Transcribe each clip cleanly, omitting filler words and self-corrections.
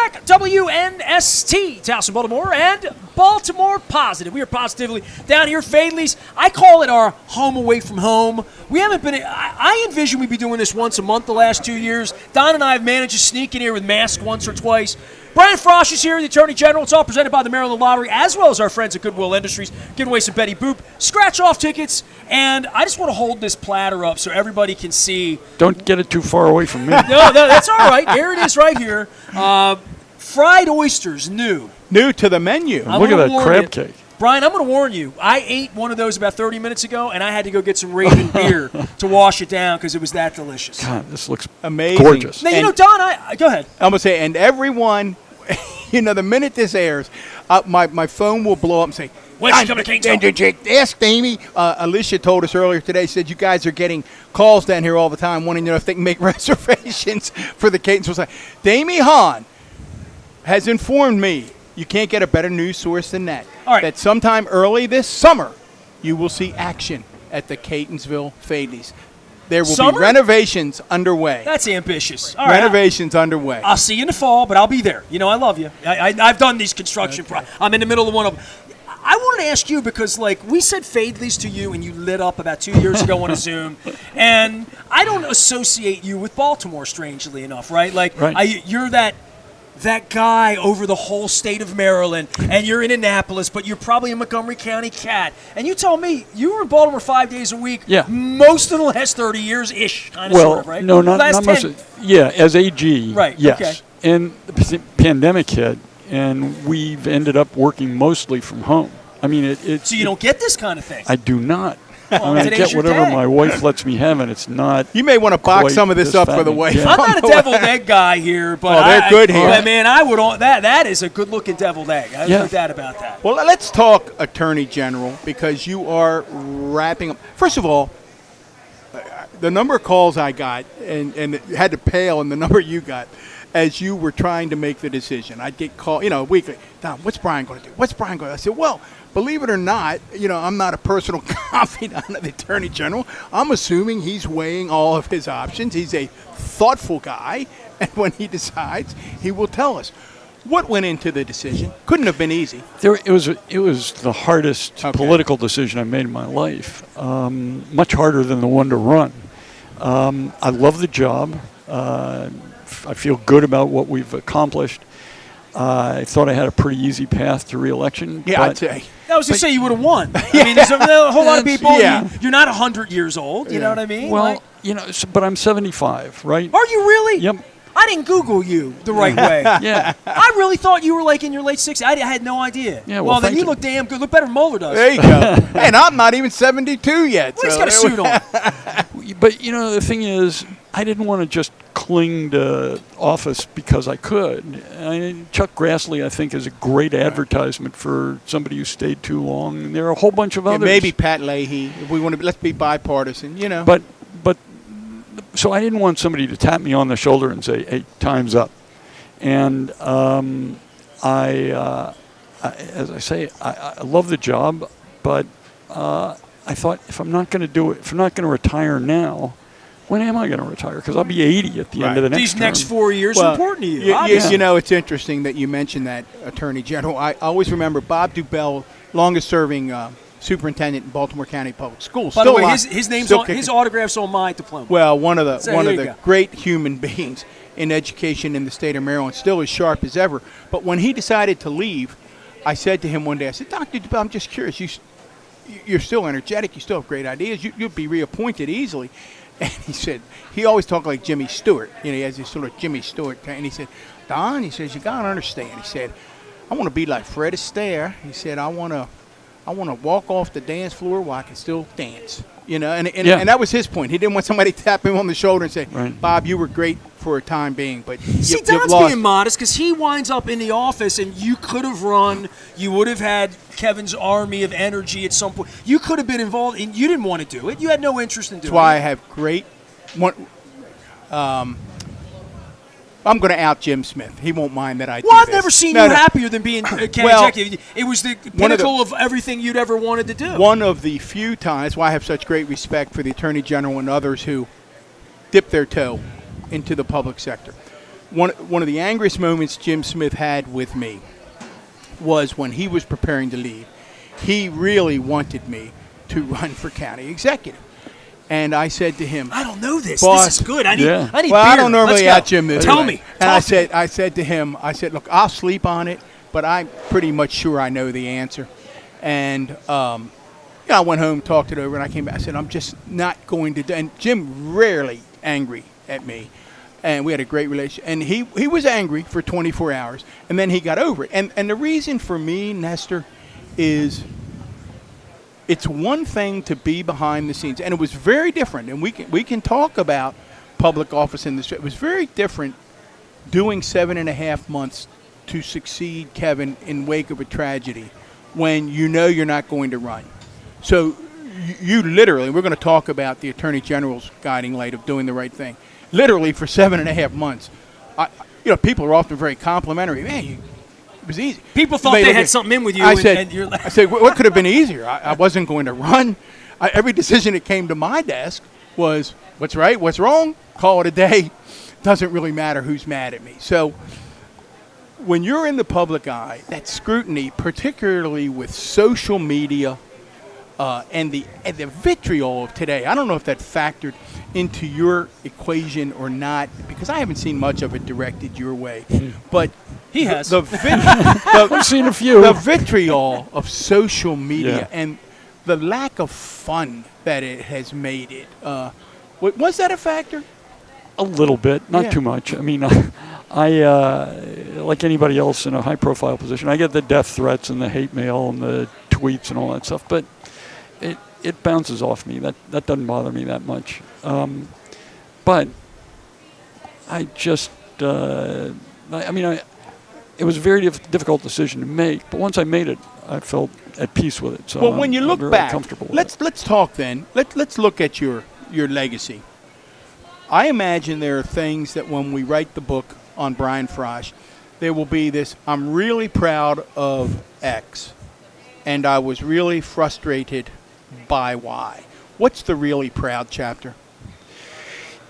back. WNST, Towson, Baltimore, and Baltimore Positive. We are positively down here, Fadley's. I call it our home away from home. We haven't been. I envision we'd be doing this once a month the last 2 years. Don and I have managed to sneak in here with masks once or twice. Brian Frosh is here, the Attorney General. It's all presented by the Maryland Lottery, as well as our friends at Goodwill Industries. Giving away some Betty Boop scratch-off tickets. And I just want to hold this platter up so everybody can see. Don't get it too far away from me. No, that's all right. There it is right here. Fried oysters, new. New to the menu. Look at that crab cake. Brian, I'm going to warn you. I ate one of those about 30 minutes ago, and I had to go get some Raven beer to wash it down because it was that delicious. God, this looks amazing. Gorgeous. Now, Don, go ahead. I'm going to say, and everyone, the minute this airs, my phone will blow up and say, when's she coming to Kingsville? Ask Amy. Alicia told us earlier today, said you guys are getting calls down here all the time wanting to know if they can make reservations for the Catonsville. Damie Hahn has informed me, you can't get a better news source than that. All right. That sometime early this summer, you will see action at the Catonsville Fadley's. There will be renovations underway. That's ambitious. All right. Renovations underway. I'll see you in the fall, but I'll be there. I love you. I've done these construction projects. I'm in the middle of one of them. I wanted to ask you because, we said Fadley's to you, and you lit up about 2 years ago on a Zoom. And I don't associate you with Baltimore, strangely enough, right? Right. You're that guy over the whole state of Maryland, and you're in Annapolis, but you're probably a Montgomery County cat. And you told me you were in Baltimore 5 days a week. Yeah. Most of the last 30 years-ish, kind of, sort of, right? No, not most. Yeah, as AG. Right. Yes. Okay. And the pandemic hit, and we've ended up working mostly from home. I mean, so you don't get this kind of thing. I do not. I get whatever my wife lets me have, and it's not. You may want to box some of this up for the wife. Yeah. I'm not a deviled egg guy here, but they're good here. Man, I would. That is a good-looking deviled egg. I have no doubt about that. Well, let's talk Attorney General because you are wrapping up. First of all, the number of calls I got and it had to pale in the number you got as you were trying to make the decision. I'd get called, weekly. Don, what's Brian going to do? What's Brian going to do? I said, well, believe it or not, I'm not a personal confidant of the Attorney General. I'm assuming he's weighing all of his options. He's a thoughtful guy, and when he decides, he will tell us. What went into the decision? Couldn't have been easy. It was the hardest political decision I made in my life. Much harder than the one to run. I love the job. I feel good about what we've accomplished. I thought I had a pretty easy path to re-election. Yeah, I'd say. I was going to say you would have won. I mean, there's a whole lot of people. Yeah. You're not 100 years old. You know what I mean? Well, but I'm 75, right? Are you really? Yep. I didn't Google you the right way. Yeah. I really thought you were in your late 60s. I had no idea. Yeah, well then you look damn good. Look better than Mueller does. There you go. And I'm not even 72 yet. Well, he's got a suit on. But, the thing is, I didn't want to just cling to office because I could. Chuck Grassley, I think, is a great advertisement for somebody who stayed too long. And there are a whole bunch of others. Maybe Pat Leahy. If we want to, let's be bipartisan, But so I didn't want somebody to tap me on the shoulder and say, hey, time's up. And as I say, I love the job, but I thought if I'm not going to do it, if I'm not going to retire now, when am I going to retire? Because I'll be 80 at the end of the next These term. next 4 years are important to you. It's interesting that you mentioned that, Attorney General. I always remember Bob Dubell, longest-serving superintendent in Baltimore County Public Schools. By the way, his autograph's on my diploma. Well, one of the great human beings in education in the state of Maryland, still as sharp as ever. But when he decided to leave, I said to him one day, I said, Dr. Dubell, I'm just curious. You're still energetic. You still have great ideas. You'll be reappointed easily. And he said, he always talked like Jimmy Stewart. He has this sort of Jimmy Stewart. And he said, Don, he says, you got to understand. He said, I want to be like Fred Astaire. He said, I want to walk off the dance floor while I can still dance. And that was his point. He didn't want somebody to tap him on the shoulder and say, Bob, you were great for a time being, but see, Don's being modest because he winds up in the office and you could have run. You would have had Kevin's army of energy at some point. You could have been involved, and you didn't want to do it. You had no interest in doing it. That's why I have great. I'm going to out Jim Smith. He won't mind that I do this. Well, I've never seen you happier than being county executive. It was the pinnacle of everything you'd ever wanted to do. One of the few times, that's why I have such great respect for the Attorney General and others who dip their toe into the public sector. one of the angriest moments Jim Smith had with me was when he was preparing to leave. He really wanted me to run for county executive. And I said to him, I don't know this. Boss, this is good. I need yeah. I need well, beer. I don't normally Let's out go. Jim this Tell way. me. And Talk to me. I said to him, look, I'll sleep on it, but I'm pretty much sure I know the answer. And I went home, talked it over, and I came back. I said, I'm just not going to do. And Jim rarely angry at me. And we had a great relationship. And he was angry for 24 hours, and then he got over it. And the reason for me, Nestor, is it's one thing to be behind the scenes. And it was very different. And we can talk about public office in this. It was very different doing 7.5 months to succeed Kevin in wake of a tragedy when you know you're not going to run. So you literally, we're going to talk about the Attorney General's guiding light of doing the right thing. Literally for 7.5 months, people are often very complimentary. Man, it was easy. People thought they had something in with you. I said, what could have been easier? I wasn't going to run. Every decision that came to my desk was what's right, what's wrong, call it a day. Doesn't really matter who's mad at me. So when you're in the public eye, that scrutiny, particularly with social media and the vitriol of today, I don't know if that factored into your equation or not, because I haven't seen much of it directed your way. But he has. I've seen a few. The vitriol of social media Yeah. and the lack of fun that it has made it. Was that a factor? A little bit, not Yeah. too much. I mean, I like anybody else in a high-profile position, I get the death threats and the hate mail and the tweets and all that stuff, but it bounces off me. That doesn't bother me that much. But I just, it was a very difficult decision to make, but once I made it, I felt at peace with it. So Well, when you I'm look very back, comfortable with let's talk then. Let's look at your legacy. I imagine there are things that when we write the book on Brian Frosh, there will be this, I'm really proud of X, and I was really frustrated by Y. What's the really proud chapter?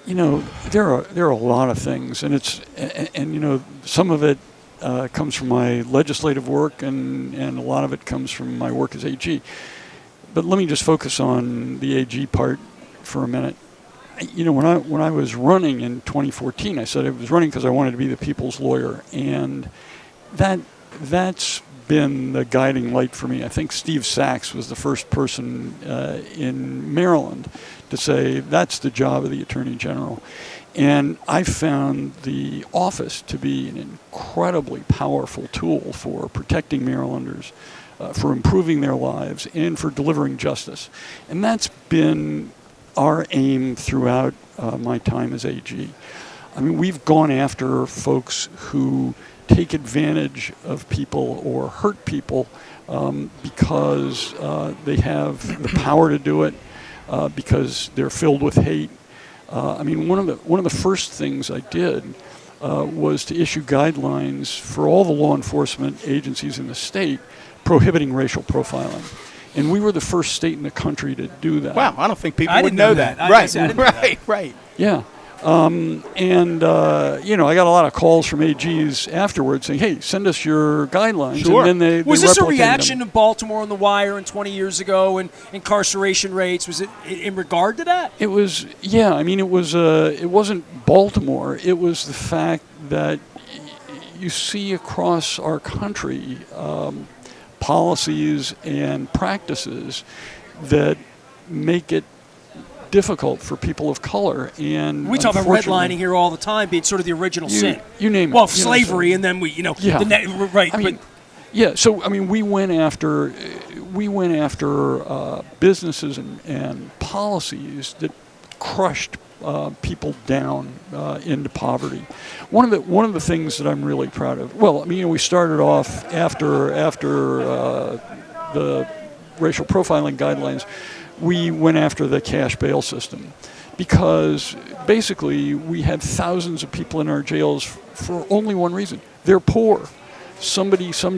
There are a lot of things, and some of it comes from my legislative work, and a lot of it comes from my work as AG. But let me just focus on the AG part for a minute. When I was running in 2014, I said I was running because I wanted to be the people's lawyer, and that's been the guiding light for me. I think Steve Sachs was the first person in Maryland to say that's the job of the Attorney General. And I found the office to be an incredibly powerful tool for protecting Marylanders, for improving their lives, and for delivering justice. And that's been our aim throughout my time as AG. I mean, we've gone after folks who take advantage of people or hurt people because they have the power to do it, because they're filled with hate. One of the first things I did was to issue guidelines for all the law enforcement agencies in the state prohibiting racial profiling. And we were the first state in the country to do that. Wow, I don't think people I would didn't know know that. that. Right, I didn't know that. right. Yeah. I got a lot of calls from AGs afterwards saying, hey, send us your guidelines. Sure. And then they Was this a replicated reaction them. to Baltimore on the Wire and 20 years ago and incarceration rates? Was it in regard to that? It was, yeah. It wasn't Baltimore. It was the fact that you see across our country policies and practices that make it difficult for people of color. And We talk about redlining here all the time being sort of the original sin. You name it. Well, slavery, and then Yeah. right. We went after businesses and policies that crushed people down into poverty. One of the things that I'm really proud of. Well, we started off after the racial profiling guidelines. We went after the cash bail system because basically we had thousands of people in our jails for only one reason. They're poor. Some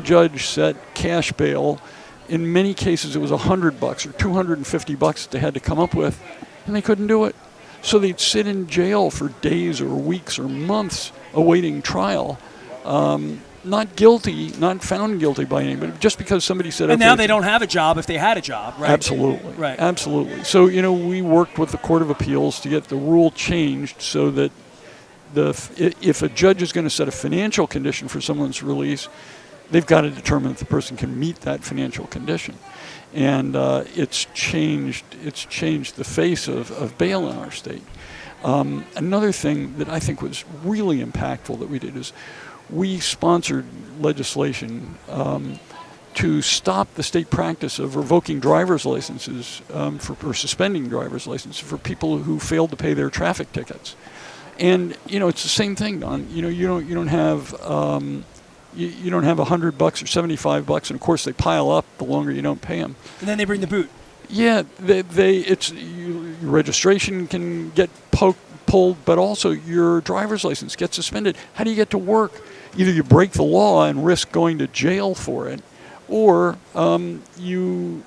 judge set cash bail. In many cases, it was $100 or $250 they had to come up with, and they couldn't do it. So they'd sit in jail for days or weeks or months awaiting trial. Not guilty, not found guilty by anybody, just because somebody said. And okay, now they don't have a job if they had a job, right? Absolutely, Right. Absolutely. So we worked with the Court of Appeals to get the rule changed so that if a judge is going to set a financial condition for someone's release, they've got to determine if the person can meet that financial condition, and it's changed the face of bail in our state. Another thing that I think was really impactful that we did is we sponsored legislation to stop the state practice of revoking driver's licenses or suspending driver's licenses for people who failed to pay their traffic tickets. And it's the same thing, Don. You don't have you don't have $100 or $75, and of course they pile up the longer you don't pay them. And then they bring the boot. Yeah, your registration can get pulled, but also your driver's license gets suspended. How do you get to work? Either you break the law and risk going to jail for it, or you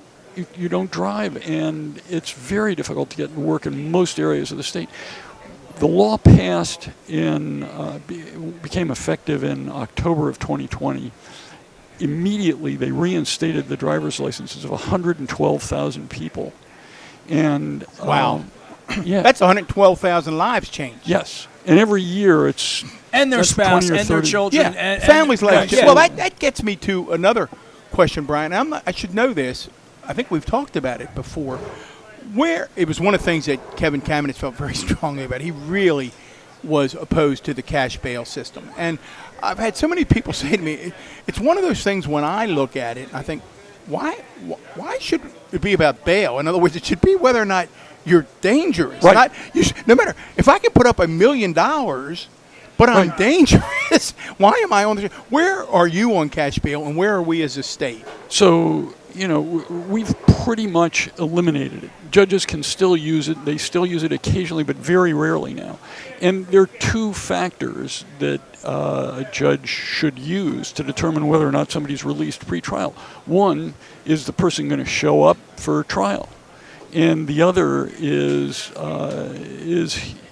don't drive, and it's very difficult to get to work in most areas of the state. The law passed became effective in October of 2020. Immediately, they reinstated the driver's licenses of 112,000 people. And wow, yeah, that's 112,000 lives changed. Yes, and every year it's and their spouse and their 30. children. Yeah, and families like yeah. Well, that gets me to another question, Brian. I should know this. I think we've talked about it before. Where it was one of the things that Kevin Kamenetz felt very strongly about. He really was opposed to the cash bail system. And I've had so many people say to me, it's one of those things when I look at it, I think, why should it be about bail? In other words, it should be whether or not you're dangerous. Right. No matter, if I can put up $1 million, but I'm dangerous, why am I on the... Where are you on cash bail, and where are we as a state? So, we've pretty much eliminated it. Judges can still use it. They still use it occasionally, but very rarely now. And there are two factors that a judge should use to determine whether or not somebody's released pre-trial. One is the person going to show up for trial, and the other is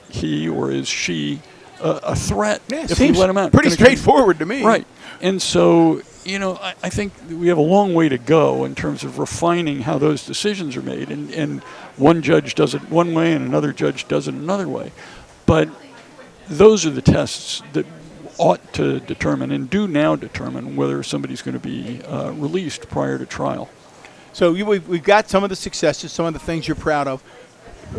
he or is she a threat if you let him out. Pretty straightforward to me. Right. And so, I think we have a long way to go in terms of refining how those decisions are made. And one judge does it one way and another judge does it another way. But those are the tests that ought to determine and do now determine whether somebody's going to be released prior to trial. So we've got some of the successes, some of the things you're proud of.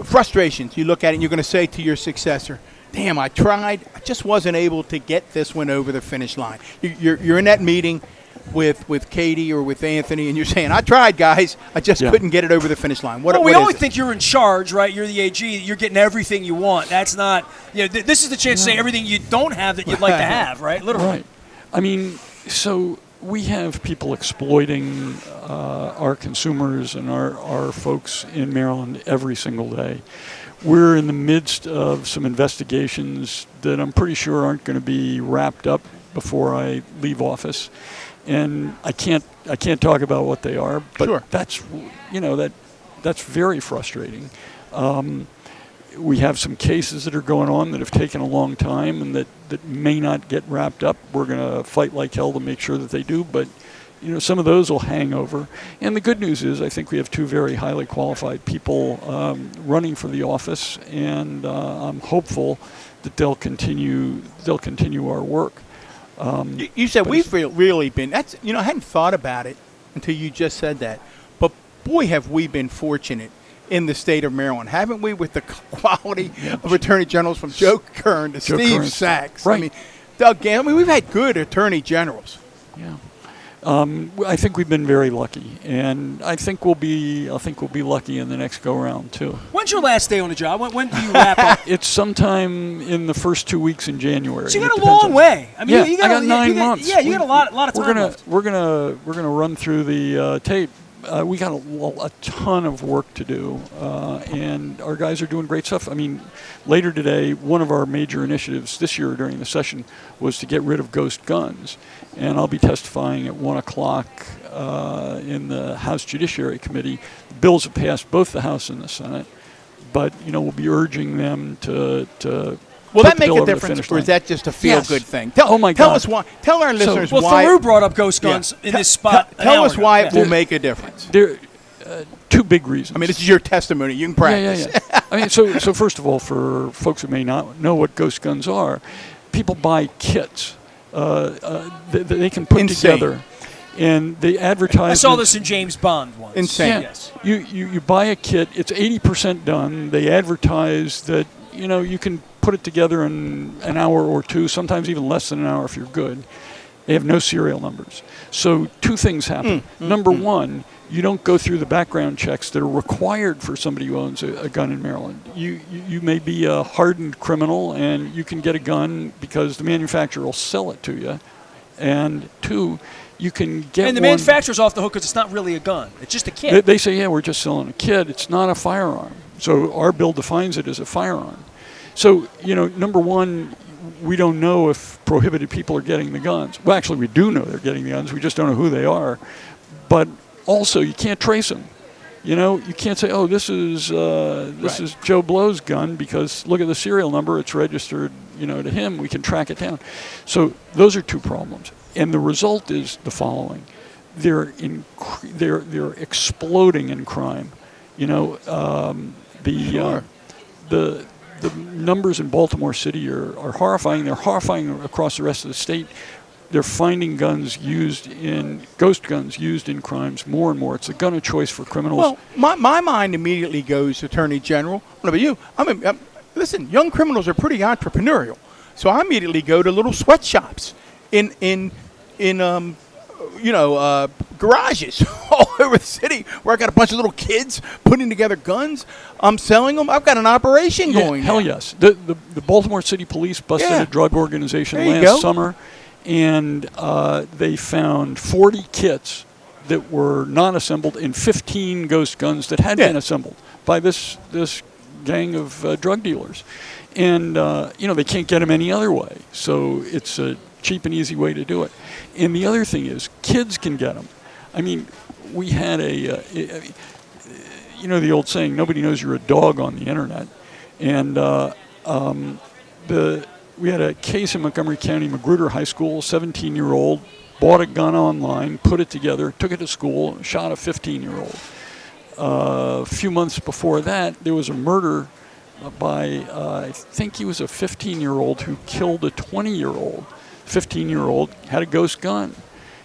Frustrations, you look at it and you're going to say to your successor, damn, I tried. I just wasn't able to get this one over the finish line. You're in that meeting with Katie or with Anthony, and you're saying, I tried, guys. I just couldn't get it over the finish line. What we is always it? think you're in charge, right? You're the AG. You're getting everything you want. That's not this is the chance to say everything you don't have that you'd like to have, right? Literally. Right. I mean, so we have people exploiting our consumers and our folks in Maryland every single day. We're in the midst of some investigations that I'm pretty sure aren't going to be wrapped up before I leave office, and I can't talk about what they are. But sure. That's very frustrating. We have some cases that are going on that have taken a long time and that may not get wrapped up. We're going to fight like hell to make sure that they do, but some of those will hang over. And the good news is I think we have two very highly qualified people running for the office, and I'm hopeful that they'll continue our work. You said we've really been, I hadn't thought about it until you just said that, but boy, have we been fortunate in the state of Maryland, haven't we, with the quality of attorney generals from Joe Kern to Steve Sachs. Right. I mean, Doug Gale, we've had good attorney generals. Yeah. I think we've been very lucky, and I think we'll be lucky in the next go round too. When's your last day on the job? When do you wrap up? It's sometime in the first 2 weeks in January. So you got a long way. I mean, I got 9 months. Yeah, you got a lot of time left. We're gonna run through the tape. We got a ton of work to do, and our guys are doing great stuff. I mean, later today, one of our major initiatives this year during the session was to get rid of ghost guns, and I'll be testifying at 1 o'clock in the House Judiciary Committee. The bills have passed both the House and the Senate. but we'll be urging them to. Will put that the make bill a over the difference, finish or line. is that just a feel-good Yes. thing? Oh my Tell God. us why. Tell our listeners Well, why. Farouk brought up ghost guns in this spot. Tell us why it will Yeah. make a difference. There two big reasons. I mean, this is your testimony. You can practice. Yeah. I mean, so first of all, for folks who may not know what ghost guns are, people buy kits that they can put Insane. together, and they advertise. I saw this in James Bond once. Insane. Yeah. Yes. You buy a kit. It's 80% done. They advertise that you can put it together in an hour or two, sometimes even less than an hour if you're good. They have no serial numbers. So two things happen. Number one, you don't go through the background checks that are required for somebody who owns a gun in Maryland. You may be a hardened criminal and you can get a gun because the manufacturer will sell it to you. And two, you can get And the one. manufacturer's off the hook because it's not really a gun. It's just a kit. They say, yeah, we're just selling a kit. It's not a firearm. So our bill defines it as a firearm. So, number one, we don't know if prohibited people are getting the guns. Well, actually, we do know they're getting the guns. We just don't know who they are. But also, you can't trace them. You can't say, oh, this is Joe Blow's gun because look at the serial number. It's registered, to him. We can track it down. So those are two problems. And the result is the following. They're exploding in crime. The numbers in Baltimore City are horrifying. They're horrifying across the rest of the state. They're finding ghost guns used in crimes more and more. It's a gun of choice for criminals. Well, my mind immediately goes Attorney General. What about you? Listen, young criminals are pretty entrepreneurial, so I immediately go to little sweatshops in garages all over the city where I got a bunch of little kids putting together guns. I'm selling them. I've got an operation going. Hell yes. The Baltimore City Police busted Yeah. a drug organization There you last go. summer, and they found 40 kits that were not assembled and 15 ghost guns that had been assembled by this gang of drug dealers. And, they can't get them any other way. So it's a cheap and easy way to do it. And the other thing is kids can get them. I mean, we had the old saying, nobody knows you're a dog on the internet. And we had a case in Montgomery County, Magruder High School, 17-year-old, bought a gun online, put it together, took it to school, shot a 15-year-old. A few months before that, there was a murder by, I think he was a 15-year-old who killed a 20-year-old. 15-year-old had a ghost gun.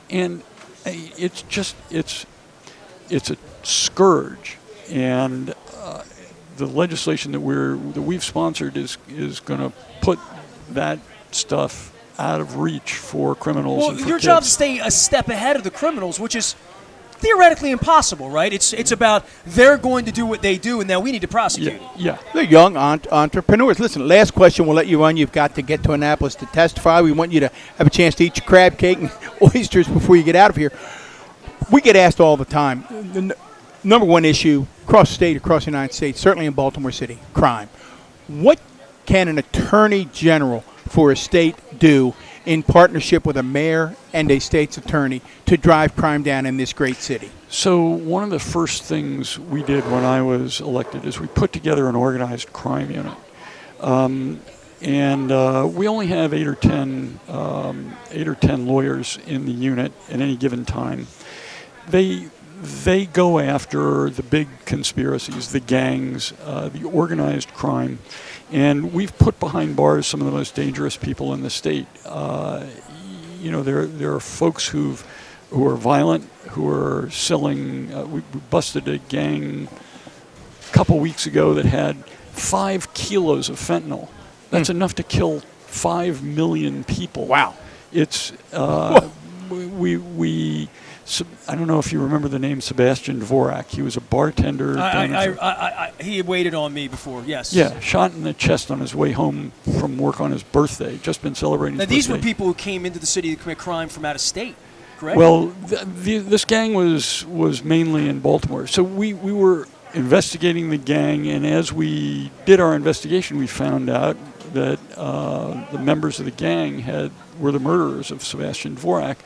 And it's a scourge. And the legislation that we've sponsored is going to put that stuff out of reach for criminals. Well, and for your kids. job is to stay a step ahead of the criminals, which is theoretically impossible, right? It's about they're going to do what they do, and now we need to prosecute. Yeah. They're young entrepreneurs. Listen, last question we'll let you run. You've got to get to Annapolis to testify. We want you to have a chance to eat your crab cake and oysters before you get out of here. We get asked all the time, the number one issue across the state, across the United States, certainly in Baltimore City, crime. What can an attorney general for a state do in partnership with a mayor and a state's attorney to drive crime down in this great city? So one of the first things we did when I was elected is we put together an organized crime unit. And we only have 8 or 10 lawyers in the unit at any given time. They go after the big conspiracies, the gangs, the organized crime, and we've put behind bars some of the most dangerous people in the state. There are folks who are violent, who are selling. We busted a gang a couple weeks ago that had 5 kilos of fentanyl. That's enough to kill 5 million people. Wow. It's I don't know if you remember the name Sebastian Dvorak. He was a bartender. He waited on me before, yes. Yeah, shot in the chest on his way home from work on his birthday. Just been celebrating his Now, these birthday. were people who came into the city to commit crime from out of state, correct? Well, this gang was mainly in Baltimore. So we were investigating the gang, and as we did our investigation, we found out that the members of the gang were the murderers of Sebastian Dvorak.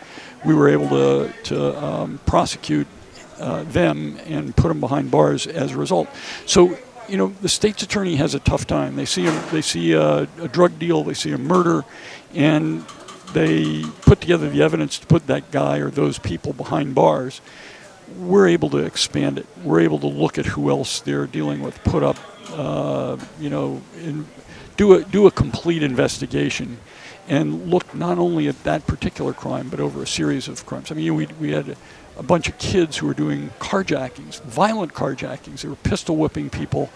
We were able to prosecute them and put them behind bars as a result. So the state's attorney has a tough time. They see a drug deal, they see a murder, and they put together the evidence to put that guy or those people behind bars. We're able to expand it. We're able to look at who else they're dealing with, put up, do a complete investigation, and look not only at that particular crime, but over a series of crimes. I mean, we had a bunch of kids who were doing carjackings, violent carjackings. They were pistol whipping people,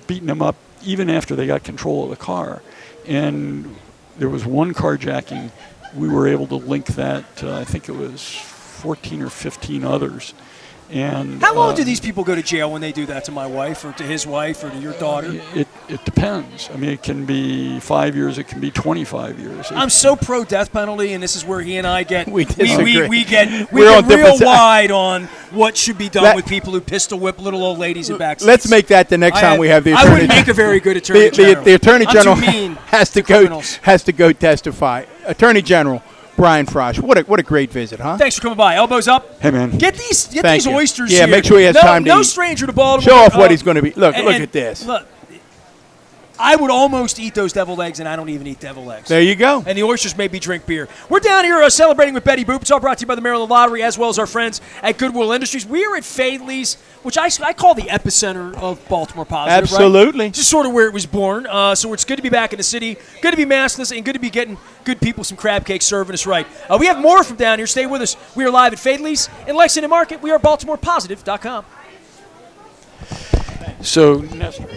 beating them up even after they got control of the car. And there was one carjacking. We were able to link that, I think it was 14 or 15 others. And how long do these people go to jail when they do that to my wife or to his wife or to your daughter? It depends. I mean, it can be 5 years. It can be 25 years. I'm so pro death penalty, and this is where he and I get we disagree. We get We're real wide on what should be done with people who pistol whip little old ladies in back seats. Let's make that the next time we have the attorney. I wouldn't make a very good attorney general. The attorney general I'm too mean has to go testify. Attorney General Brian Frosh, what a great visit, huh? Thanks for coming by. Elbows up. Hey, man. Get these you. oysters Yeah, here. make sure he has time to No eat. stranger to Baltimore. Show off what he's going to be. Look at this. Look, I would almost eat those deviled eggs, and I don't even eat deviled eggs. There you go. And the oysters made me drink beer. We're down here celebrating with Betty Boop. It's all brought to you by the Maryland Lottery, as well as our friends at Goodwill Industries. We are at Fadley's, which I call the epicenter of Baltimore Positive. Absolutely. Right? Just sort of where it was born. So it's good to be back in the city, good to be maskless, and good to be getting good people some crab cakes serving us right. We have more from down here. Stay with us. We are live at Fadley's in Lexington Market. We are BaltimorePositive.com. So, Nestor.